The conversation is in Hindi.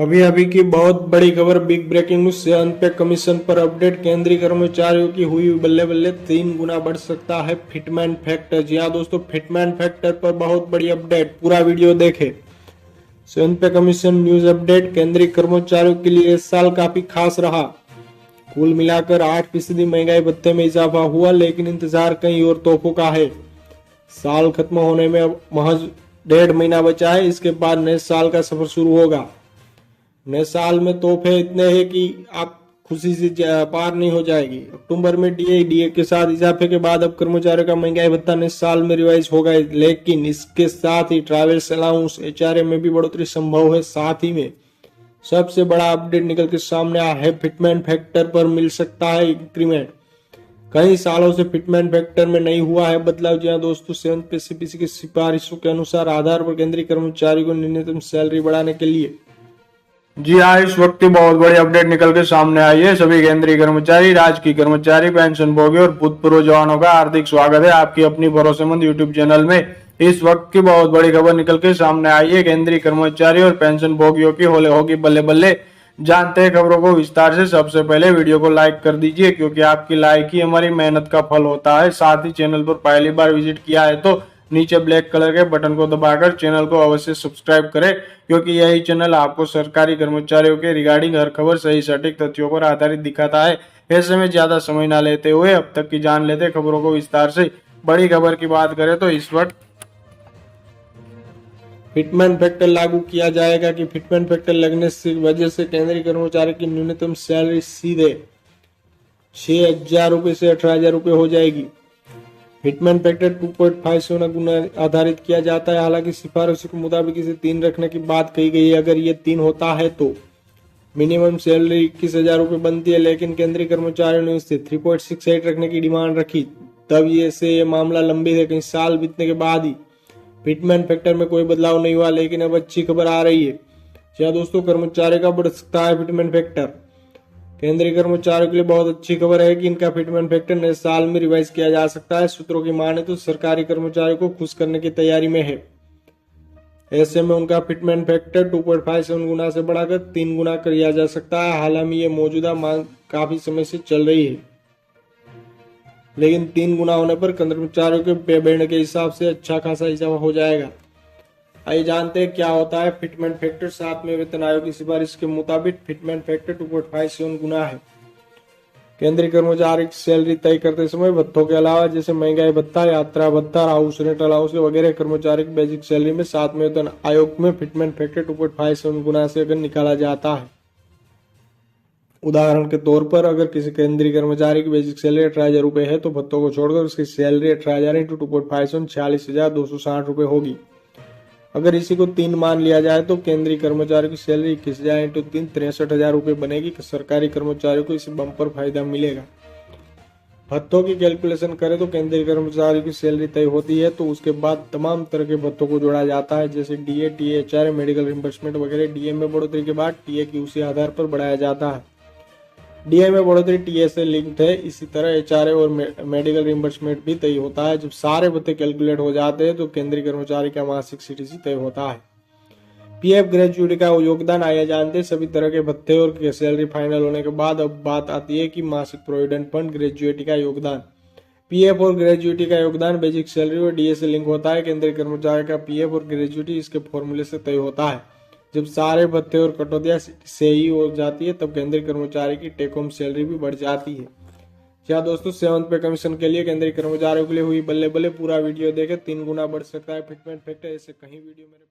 अभी अभी की बहुत बड़ी खबर, बिग ब्रेकिंग न्यूज। सेवंथ पे कमीशन पर अपडेट। केंद्रीय कर्मचारियों की हुई बल्ले बल्ले, 3 गुना बढ़ सकता है फिटमैन फैक्टर। जी हाँ दोस्तों, फिटमैन फैक्टर पर बहुत बड़ी अपडेट, पूरा वीडियो देखे। सेवंथ पे कमीशन न्यूज अपडेट। केंद्रीय कर्मचारियों के लिए इस साल काफी खास रहा। कुल मिलाकर 8% महंगाई भत्ते में इजाफा हुआ, लेकिन इंतजार कई और तोहफों का है। साल खत्म होने में अब महज 1.5 महीना बचा है। इसके बाद नए साल का सफर शुरू होगा। नए साल में तोहफे इतने हैं कि आप खुशी से पार नहीं हो जाएगी। अक्टूबर में डीए के साथ इजाफे के बाद अब कर्मचारियों का महंगाई भत्ता नए साल में रिवाइज होगा, लेकिन इसके साथ ही ट्रैवल अलाउंस एचआरए में भी बढ़ोतरी संभव है। साथ ही में सबसे बड़ा अपडेट निकल के सामने आया है, फिटमैन फैक्टर पर मिल सकता है इंक्रीमेंट। कई सालों से फिटमैन फैक्टर में नहीं हुआ है बदलाव। जी हाँ दोस्तों, सेवंथ पे सीपीसी की सिफारिशों के अनुसार आधार पर केंद्रीय कर्मचारी को न्यूनतम सैलरी बढ़ाने के लिए। जी हाँ, इस वक्त की बहुत बड़ी अपडेट निकल के सामने आई है। सभी केंद्रीय कर्मचारी, राजकीय कर्मचारी, पेंशन भोगी और भूतपूर्व जवानों का हार्दिक स्वागत है आपकी अपनी भरोसेमंद यूट्यूब चैनल में। इस वक्त की बहुत बड़ी खबर निकल के सामने आई है। केंद्रीय कर्मचारी और पेंशन भोगियों की होगी बल्ले बल्ले। जानते हैं खबरों को विस्तार से। सबसे पहले वीडियो को लाइक कर दीजिए, क्योंकि आपकी लाइक ही हमारी मेहनत का फल होता है। साथ ही चैनल पर पहली बार विजिट किया है तो नीचे ब्लैक कलर के बटन को दबाकर चैनल को अवश्य सब्सक्राइब करें, क्योंकि यही चैनल आपको सरकारी कर्मचारियों के रिगार्डिंग हर खबर सही सटीक तथ्यों पर आधारित दिखाता है। ऐसे में ज्यादा समय ना लेते हुए अब तक की जान लेते खबरों को विस्तार से। बड़ी खबर की बात करें तो इस वक्त फिटमैन फैक्टर लागू किया जाएगा कि फिटमैन फैक्टर लगने की वजह से केंद्रीय कर्मचारी की न्यूनतम सैलरी सीधे 6,000 रुपए से 18,000 रुपए हो जाएगी। फिटमैन फैक्टर 2.5 गुना आधारित किया जाता है। हालांकि सिफारिशों के मुताबिक इसे 3 रखने की बात कही गई है। अगर ये 3 होता है तो मिनिमम सैलरी 21,000 रुपए बनती है, लेकिन केंद्रीय कर्मचारियों ने इसे 3.68 रखने की डिमांड रखी। तब ये मामला लंबित है। कई साल बीतने के बाद ही फिटमैन फैक्टर में कोई बदलाव नहीं हुआ, लेकिन अब अच्छी खबर आ रही है। क्या दोस्तों, कर्मचारी का बढ़ सकता है फिटमैन फैक्टर। केंद्रीय कर्मचारियों के लिए बहुत अच्छी खबर है कि इनका फिटमैन फैक्टर नए साल में रिवाइज किया जा सकता है। सूत्रों की माने तो सरकारी कर्मचारियों को खुश करने की तैयारी में है। ऐसे में उनका फिटमैन फैक्टर 2.57 गुना से बढ़ाकर 3 गुना किया जा सकता है। हालांकि ये मौजूदा मांग काफी समय से चल रही है, लेकिन 3 गुना होने पर कर्मचारियों के पे बढ़ने के हिसाब से अच्छा खासा इजाफा हो जाएगा। आइए जानते हैं क्या होता है फिटमैन फैक्टर। 7वें वेतन आयोग की सिफारिश के मुताबिक फिटमैन फैक्टर 2.57 गुना है। केंद्रीय कर्मचारी की सैलरी तय करते समय भत्तों के अलावा जैसे महंगाई भत्ता, यात्रा भत्ता, हाउस रेंट अलाउंस वगैरह कर्मचारी की बेसिक सैलरी में 7वें वेतन आयोग में फिटमैन फैक्टर 2.57 गुना से अगर निकाला जाता है। उदाहरण के तौर पर अगर किसी केंद्रीय कर्मचारी की बेसिक सैलरी 18,000 रुपए है तो भत्तों को छोड़कर उसकी सैलरी 18,000 इंटू 2.57 46,260 रुपए होगी। अगर इसी को 3 मान लिया जाए तो केंद्रीय कर्मचारी की सैलरी 21,000 इंटू 3 63,000 रुपए बनेगी। सरकारी कर्मचारियों को इसे बम्पर फायदा मिलेगा। भत्तों की कैलकुलेशन करें तो केंद्रीय कर्मचारी की सैलरी तय होती है तो उसके बाद तमाम तरह के भत्तों को जोड़ा जाता है, जैसे DA, TA, HRA, medical reimbursement वगैरह। डीए में बढ़ोतरी के बाद टीए की उसी आधार पर बढ़ाया जाता है। डीए में बढ़ोतरी टीए से लिंक्ड है। इसी तरह एचआरए और मेडिकल रिम्बर्समेंट भी तय होता है। जब सारे भत्ते कैलकुलेट हो जाते हैं तो केंद्रीय कर्मचारी का मासिक सीटीसी तय होता है। पीएफ, ग्रेजुएटी का योगदान आइए जानते हैं। सभी तरह के भत्ते और सैलरी फाइनल होने के बाद अब बात आती है कि मासिक प्रोविडेंट फंड ग्रेजुएटी का योगदान। पीएफ और ग्रेजुएटी का योगदान बेसिक सैलरी और डीए से लिंक होता है। केंद्रीय कर्मचारी का पीएफ और ग्रेजुएटी इसके फॉर्मूले से तय होता है। जब सारे भत्ते और कटौतियां सही हो जाती है तब केंद्रीय कर्मचारी की टेक होम सैलरी भी बढ़ जाती है। क्या दोस्तों, 7वें पे कमीशन के लिए केंद्रीय कर्मचारियों के लिए हुई बल्ले बल्ले। पूरा वीडियो देखें। 3 गुना बढ़ सकता है फिटमैन फैक्टर। ऐसे कहीं वीडियो मेरे